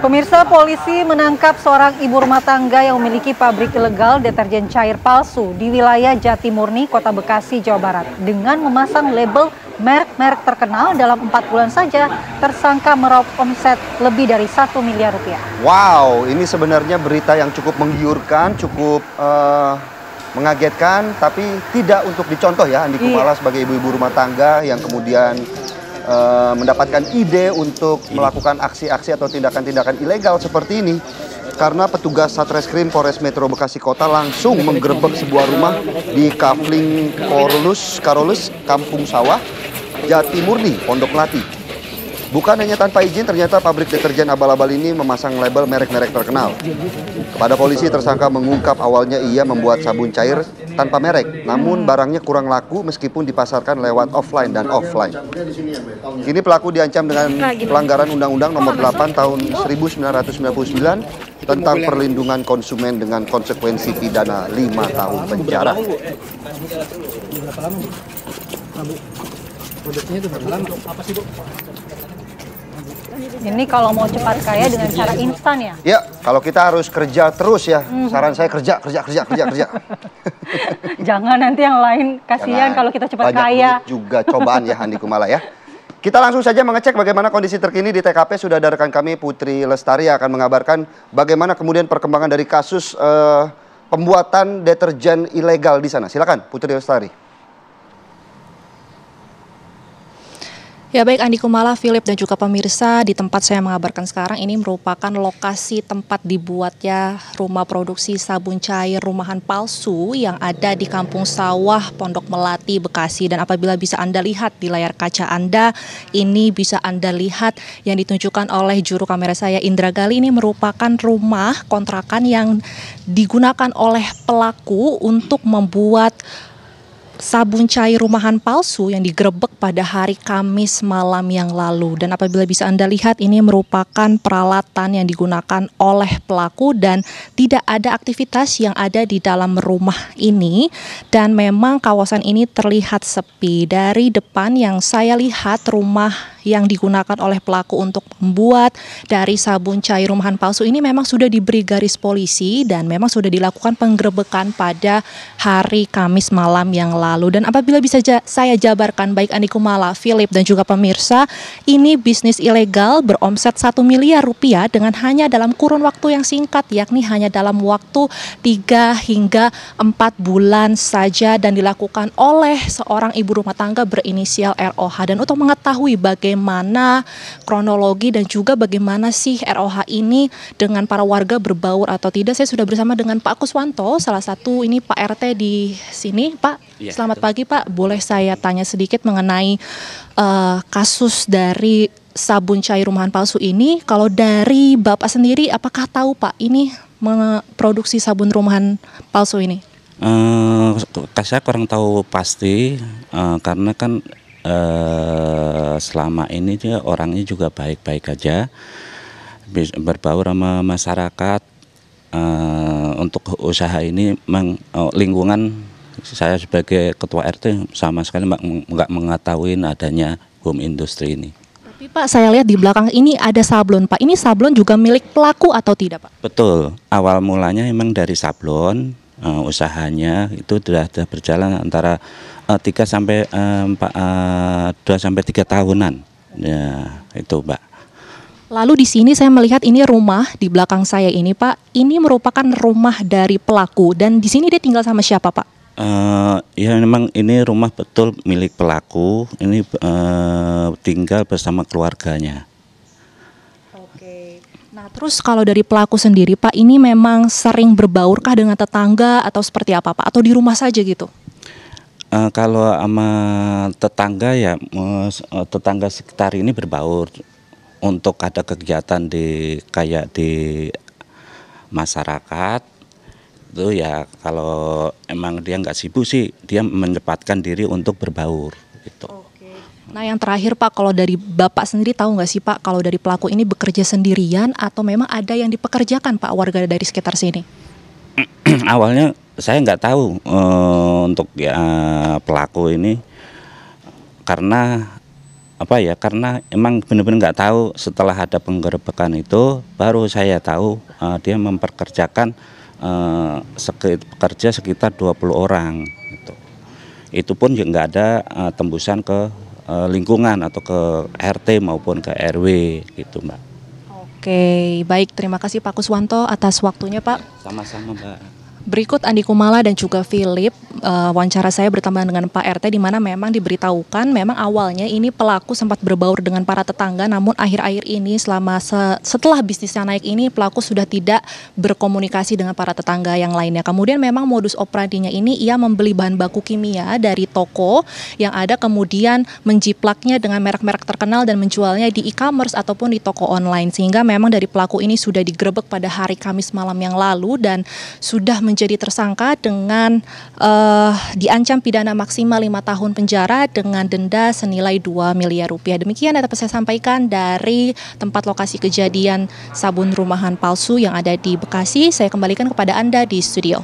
Pemirsa, polisi menangkap seorang ibu rumah tangga yang memiliki pabrik ilegal deterjen cair palsu di wilayah Jatimurni, Kota Bekasi, Jawa Barat. Dengan memasang label merek-merek terkenal, dalam 4 bulan saja tersangka meraup omset lebih dari 1 miliar rupiah. Wow, ini sebenarnya berita yang cukup menggiurkan, cukup mengagetkan, tapi tidak untuk dicontoh ya, Andi Kumala sebagai ibu-ibu rumah tangga yang kemudian mendapatkan ide untuk melakukan aksi-aksi atau tindakan-tindakan ilegal seperti ini. Karena petugas Satreskrim Polres Metro Bekasi Kota langsung menggerebek sebuah rumah di Kafling Karolus, Kampung Sawah, Jatimurni, Pondok Melati. Bukan hanya tanpa izin, ternyata pabrik deterjen abal-abal ini memasang label merek-merek terkenal. Kepada polisi, tersangka mengungkap awalnya ia membuat sabun cair tanpa merek, namun barangnya kurang laku meskipun dipasarkan lewat offline dan offline. Kini pelaku diancam dengan pelanggaran Undang-Undang Nomor 8 Tahun 1999 tentang perlindungan konsumen dengan konsekuensi pidana 5 tahun penjara. Ini kalau mau cepat kaya dengan cara instan ya? Ya, kalau kita harus kerja terus ya. Saran saya kerja. Jangan nanti yang lain kasihan kalau kita cepat kaya. Banyak juga cobaan ya, Andi Kumala ya. Kita langsung saja mengecek bagaimana kondisi terkini di TKP. Sudah ada rekan kami Putri Lestari yang akan mengabarkan bagaimana kemudian perkembangan dari kasus pembuatan deterjen ilegal di sana. Silakan Putri Lestari. Ya baik Andi Kumala, Philip dan juga pemirsa, di tempat saya mengabarkan sekarang ini merupakan lokasi tempat dibuatnya rumah produksi sabun cair rumahan palsu yang ada di Kampung Sawah, Pondok Melati, Bekasi. Dan apabila bisa Anda lihat di layar kaca Anda, ini bisa Anda lihat yang ditunjukkan oleh juru kamera saya Indra Gali, ini merupakan rumah kontrakan yang digunakan oleh pelaku untuk membuat sabun cair rumahan palsu yang digerebek pada hari Kamis malam yang lalu. Dan apabila bisa Anda lihat, ini merupakan peralatan yang digunakan oleh pelaku dan tidak ada aktivitas yang ada di dalam rumah ini. Dan memang kawasan ini terlihat sepi. Dari depan yang saya lihat, rumah yang digunakan oleh pelaku untuk membuat dari sabun cair rumahan palsu ini memang sudah diberi garis polisi dan memang sudah dilakukan penggerebekan pada hari Kamis malam yang lalu. Dan apabila bisa saya jabarkan baik Andi Kumala, Philip dan juga pemirsa, ini bisnis ilegal beromset 1 miliar rupiah dengan hanya dalam kurun waktu yang singkat, yakni hanya dalam waktu 3 hingga 4 bulan saja, dan dilakukan oleh seorang ibu rumah tangga berinisial ROH. Dan untuk mengetahui bagaimana kronologi dan juga bagaimana sih ROH ini dengan para warga berbaur atau tidak, saya sudah bersama dengan Pak Kuswanto, salah satu ini Pak RT di sini. Pak, selamat pagi Pak, boleh saya tanya sedikit mengenai kasus dari sabun cair rumahan palsu ini? Kalau dari Bapak sendiri, apakah tahu Pak ini memproduksi sabun rumahan palsu ini? Saya kurang tahu pasti, karena kan selama ini dia orangnya juga baik-baik aja, berbaur sama masyarakat. Untuk usaha ini lingkungan, saya sebagai ketua RT sama sekali nggak mengetahui adanya home industry ini. Tapi Pak, saya lihat di belakang ini ada sablon Pak. Ini sablon juga milik pelaku atau tidak Pak? Betul, awal mulanya memang dari sablon. Usahanya itu sudah berjalan antara 2 sampai 3 tahunan. Ya, itu Pak. Lalu di sini saya melihat ini rumah di belakang saya ini Pak. Ini merupakan rumah dari pelaku dan di sini dia tinggal sama siapa Pak? Ya memang ini rumah betul milik pelaku. Ini tinggal bersama keluarganya. Nah, terus kalau dari pelaku sendiri Pak, ini memang sering berbaurkah dengan tetangga atau seperti apa Pak? Atau di rumah saja gitu? Kalau sama tetangga ya, tetangga sekitar ini berbaur untuk ada kegiatan kayak di masyarakat. Itu ya kalau emang dia nggak sibuk sih, dia menyempatkan diri untuk berbaur gitu. Nah yang terakhir Pak, kalau dari Bapak sendiri tahu nggak sih Pak, kalau dari pelaku ini bekerja sendirian atau memang ada yang dipekerjakan Pak warga dari sekitar sini? Awalnya saya nggak tahu untuk pelaku ini, karena apa ya, karena emang benar-benar nggak tahu. Setelah ada penggerebekan itu baru saya tahu dia memperkerjakan pekerja sekitar 20 orang gitu. Itu pun juga nggak ada tembusan ke lingkungan atau ke RT maupun ke RW gitu, Mbak. Oke, baik, terima kasih Pak Kuswanto atas waktunya, Pak. Sama-sama, Mbak. Berikut Andi Kumala dan juga Philip, wawancara saya bertambah dengan Pak RT di mana memang diberitahukan memang awalnya ini pelaku sempat berbaur dengan para tetangga, namun akhir-akhir ini setelah bisnisnya naik ini pelaku sudah tidak berkomunikasi dengan para tetangga yang lainnya. Kemudian memang modus operandinya ini ia membeli bahan baku kimia dari toko yang ada, kemudian menjiplaknya dengan merek-merek terkenal dan menjualnya di e-commerce ataupun di toko online, sehingga memang dari pelaku ini sudah digerebek pada hari Kamis malam yang lalu dan sudah menjadi tersangka dengan diancam pidana maksimal 5 tahun penjara dengan denda senilai 2 miliar rupiah. Demikian dapat saya sampaikan dari tempat lokasi kejadian sabun rumahan palsu yang ada di Bekasi. Saya kembalikan kepada Anda di studio.